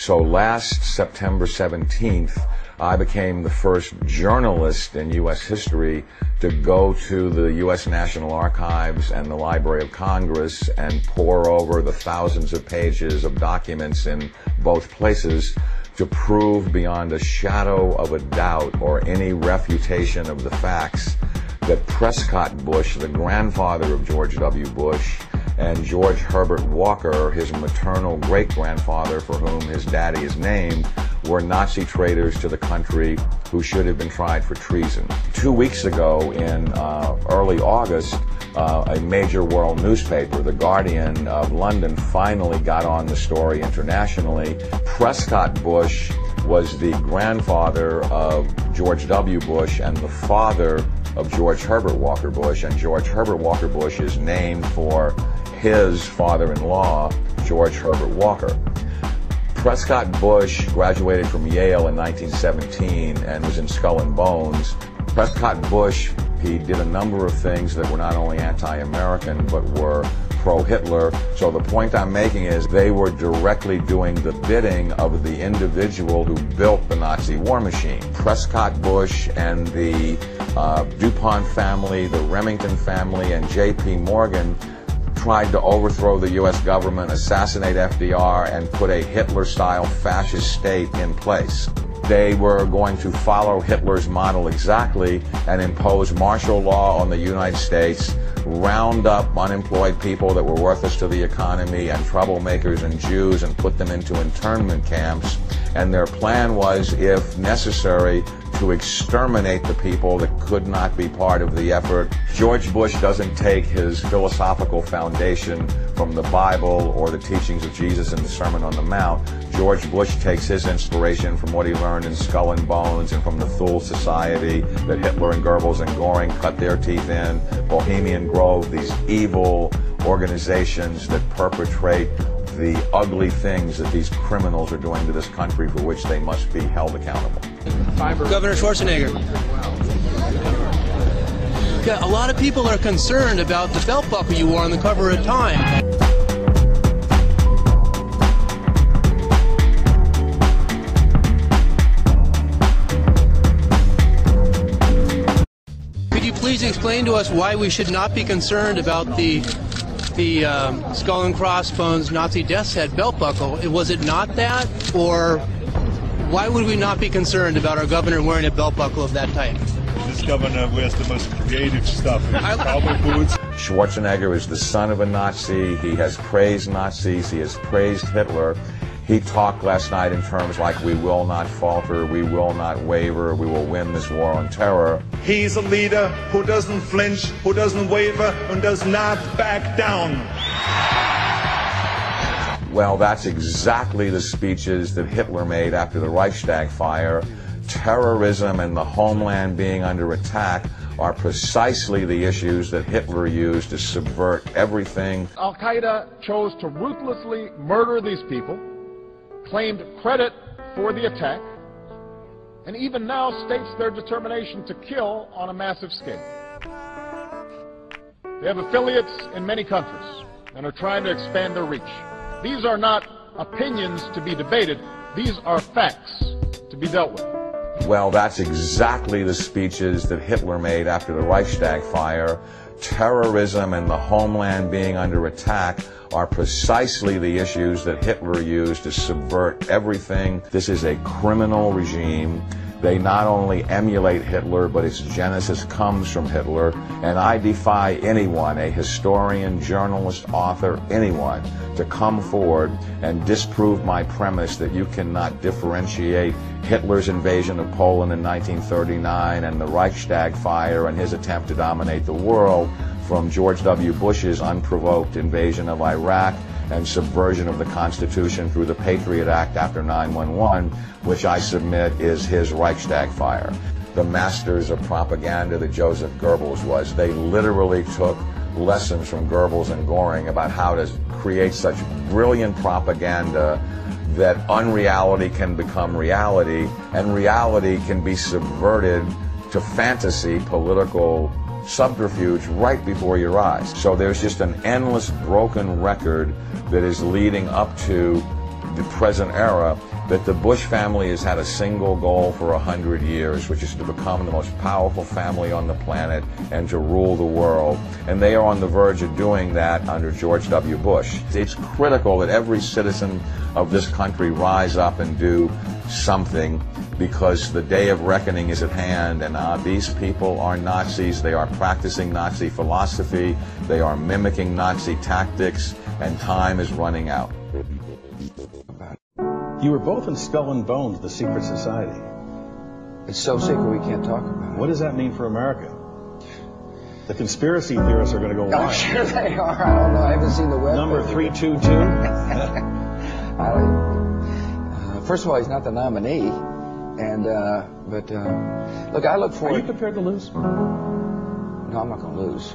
So last September 17th, I became the first journalist in U.S. history to go to the U.S. National Archives and the Library of Congress and pore over the thousands of pages of documents in both places to prove beyond a shadow of a doubt or any refutation of the facts that Prescott Bush, the grandfather of George W. Bush, and George Herbert Walker, his maternal great-grandfather for whom his daddy is named, were Nazi traitors to the country who should have been tried for treason. 2 weeks ago, in early August, a major world newspaper, The Guardian of London, finally got on the story internationally. Prescott Bush was the grandfather of George W. Bush and the father of George Herbert Walker Bush, and George Herbert Walker Bush is named for his father-in-law, George Herbert Walker. Prescott Bush graduated from Yale in 1917 and was in Skull and Bones. Prescott Bush, he did a number of things that were not only anti-American but were pro-Hitler. So the point I'm making is they were directly doing the bidding of the individual who built the Nazi war machine. Prescott Bush and the DuPont family, the Remington family, and J.P. Morgan tried to overthrow the U.S. government, assassinate FDR, and put a Hitler-style fascist state in place. They were going to follow Hitler's model exactly and impose martial law on the United States, round up unemployed people that were worthless to the economy and troublemakers and Jews and put them into internment camps. And their plan was, if necessary, to exterminate the people that could not be part of the effort. George Bush doesn't take his philosophical foundation from the Bible or the teachings of Jesus in the Sermon on the Mount. George Bush takes his inspiration from what he learned in Skull and Bones and from the Thule Society that Hitler and Goebbels and Goring cut their teeth in, Bohemian Grove, these evil organizations that perpetrate the ugly things that these criminals are doing to this country for which they must be held accountable. Governor Schwarzenegger. Yeah, a lot of people are concerned about the belt buckle you wore on the cover of Time. Could you please explain to us why we should not be concerned about the skull and crossbones Nazi death's head belt buckle? Was it not that? Or why would we not be concerned about our governor wearing a belt buckle of that type? This governor wears the most creative stuff in cowboy boots. Schwarzenegger is the son of a Nazi. He has praised Nazis. He has praised Hitler. He talked last night in terms like, we will not falter, we will not waver, we will win this war on terror. He's a leader who doesn't flinch, who doesn't waver, and does not back down. Well, that's exactly the speeches that Hitler made after the Reichstag fire. Terrorism and the homeland being under attack are precisely the issues that Hitler used to subvert everything. Al-Qaeda chose to ruthlessly murder these people, claimed credit for the attack, and even now states their determination to kill on a massive scale. They have affiliates in many countries and are trying to expand their reach. These are not opinions to be debated, these are facts to be dealt with. Well, that's exactly the speeches that Hitler made after the Reichstag fire. Terrorism and the homeland being under attack are precisely the issues that Hitler used to subvert everything. This is a criminal regime. They not only emulate Hitler, but its genesis comes from Hitler. And I defy anyone, a historian, journalist, author, anyone, to come forward and disprove my premise that you cannot differentiate Hitler's invasion of Poland in 1939 and the Reichstag fire and his attempt to dominate the world from George W. Bush's unprovoked invasion of Iraq and subversion of the Constitution through the Patriot Act after 9/11, which I submit is his Reichstag fire. The masters of propaganda that Joseph Goebbels was, they literally took lessons from Goebbels and Goring about how to create such brilliant propaganda that unreality can become reality, and reality can be subverted to fantasy, political subterfuge right before your eyes. So there's just an endless broken record that is leading up to the present era, that the Bush family has had a single goal for 100 years, which is to become the most powerful family on the planet and to rule the world. And they are on the verge of doing that under George W. Bush. It's critical that every citizen of this country rise up and do something, because the day of reckoning is at hand, and these people are Nazis. They are practicing Nazi philosophy. They are mimicking Nazi tactics, and time is running out. You were both in Skull and Bones, the secret society. It's so secret we can't talk about it. What does that mean for America? The conspiracy theorists are going to go wild. I'm sure they are. I don't know. I haven't seen the web. Number 322? First of all, he's not the nominee. And, look, I look forward... Are you prepared to lose? No, I'm not going to lose.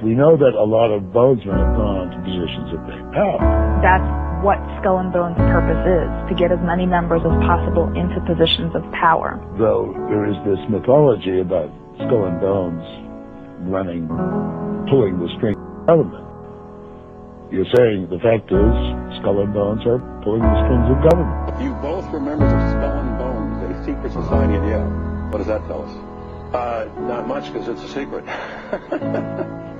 We know that a lot of bonesmen have gone to positions of great power. That's what Skull and Bones' purpose is, to get as many members as possible into positions of power. Though there is this mythology about Skull and Bones pulling the strings of government. You're saying the fact is Skull and Bones are pulling the strings of government. You both were members of Skull and Bones, a secret society at Yale. What does that tell us? Not much, because it's a secret.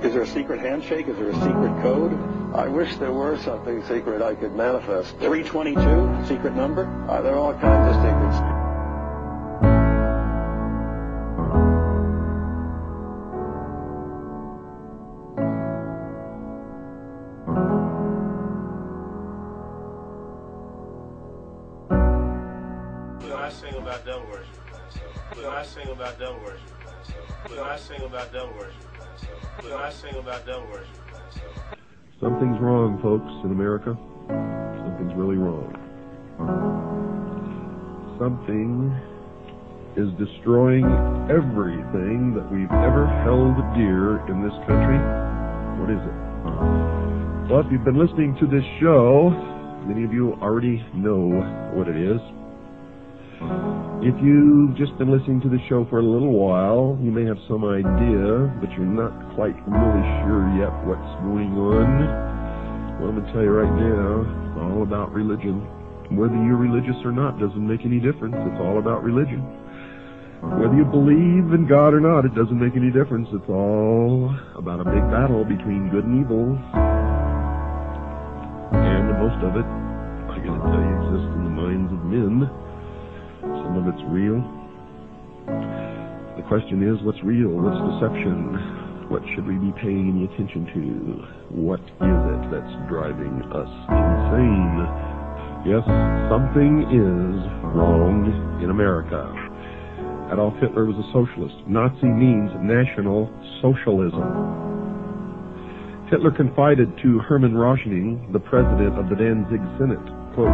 Is there a secret handshake? Is there a secret code? I wish there were something secret I could manifest. 322, secret number? There are all kinds of secrets. I sing about devil worship. I sing about devil worship. I sing about devil worship. I sing about devil worship. Something's wrong, folks, in America. Something's really wrong. Something is destroying everything that we've ever held dear in this country. What is it? Well, if you've been listening to this show, many of you already know what it is. If you've just been listening to the show for a little while, you may have some idea, but you're not quite really sure yet what's going on. Well, I'm going to tell you right now, it's all about religion. Whether you're religious or not doesn't make any difference. It's all about religion. Whether you believe in God or not, it doesn't make any difference. It's all about a big battle between good and evil. And most of it, I gotta tell you, exists in the minds of men. Some of it's real. The question is, what's real? What's deception? What should we be paying any attention to? What is it that's driving us insane? Yes, something is wrong in America. Adolf Hitler was a socialist. Nazi means National Socialism. Hitler confided to Hermann Röschning, the president of the Danzig Senate, quote,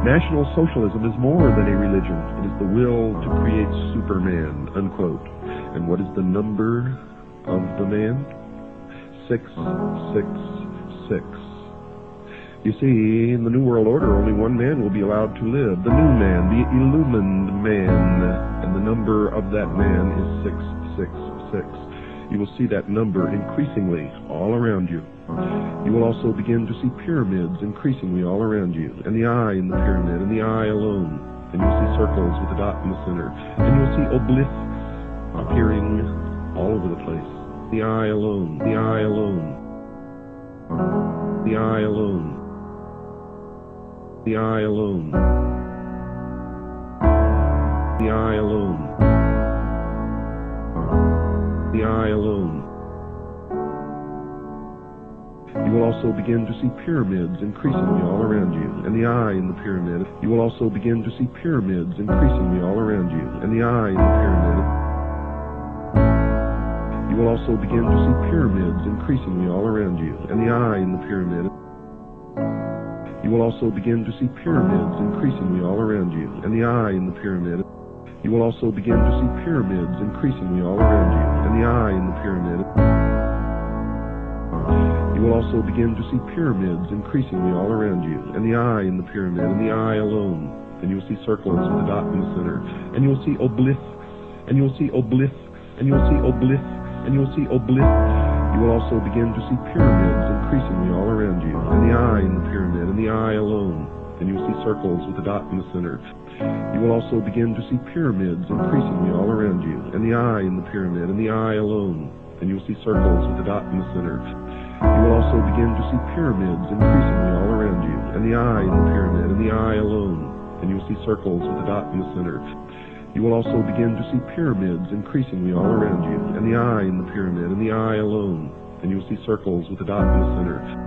"National Socialism is more than a religion. It is the will to create Superman," unquote. And what is the number of the man? 666. You see, in the New World Order, only one man will be allowed to live. The new man, the illumined man. And the number of that man is 666. You will see that number increasingly all around you. You will also begin to see pyramids increasingly all around you, and the eye in the pyramid, and the eye alone. And you'll see circles with a dot in the center. And you'll see obelisks appearing all over the place. The eye alone, the eye alone. The eye alone. The eye alone. The eye alone. The eye alone. You will also begin to see pyramids increasingly all around you, and the eye in the pyramid. You will also begin to see pyramids increasingly all around you, and the eye in the pyramid. You will also begin to see pyramids increasingly all around you, and the eye in the pyramid. You will also begin to see pyramids increasingly all around you, and the eye in the pyramid. You will also begin to see pyramids increasingly all around you, and the eye in the pyramid. You will also begin to see pyramids increasingly all around you, and the eye in the pyramid, and the eye alone. And you will see circles with a dot in the center. And you will see obelisks, and you will see obelisks, and you will see obelisks, and you will see obelisks. You will also begin to see pyramids increasingly all around you, and the eye in the pyramid, and the eye alone. and you will see circles with a dot in the center. You will also begin to see pyramids increasingly all around you, and the eye in the pyramid, and the eye alone, and you will see circles with a dot in the center. You will also begin to see pyramids increasingly all around you, and the eye in the pyramid, and the eye alone, and you will see circles with a dot in the center. You will also begin to see pyramids increasingly all around you, and the eye in the pyramid, and the eye alone, and you will see circles with a dot in the center.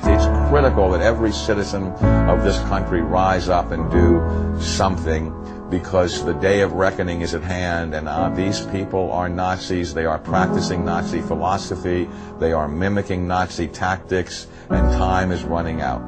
It's critical that every citizen of this country rise up and do something, because the day of reckoning is at hand, and these people are Nazis. They are practicing Nazi philosophy. They are mimicking Nazi tactics, and time is running out.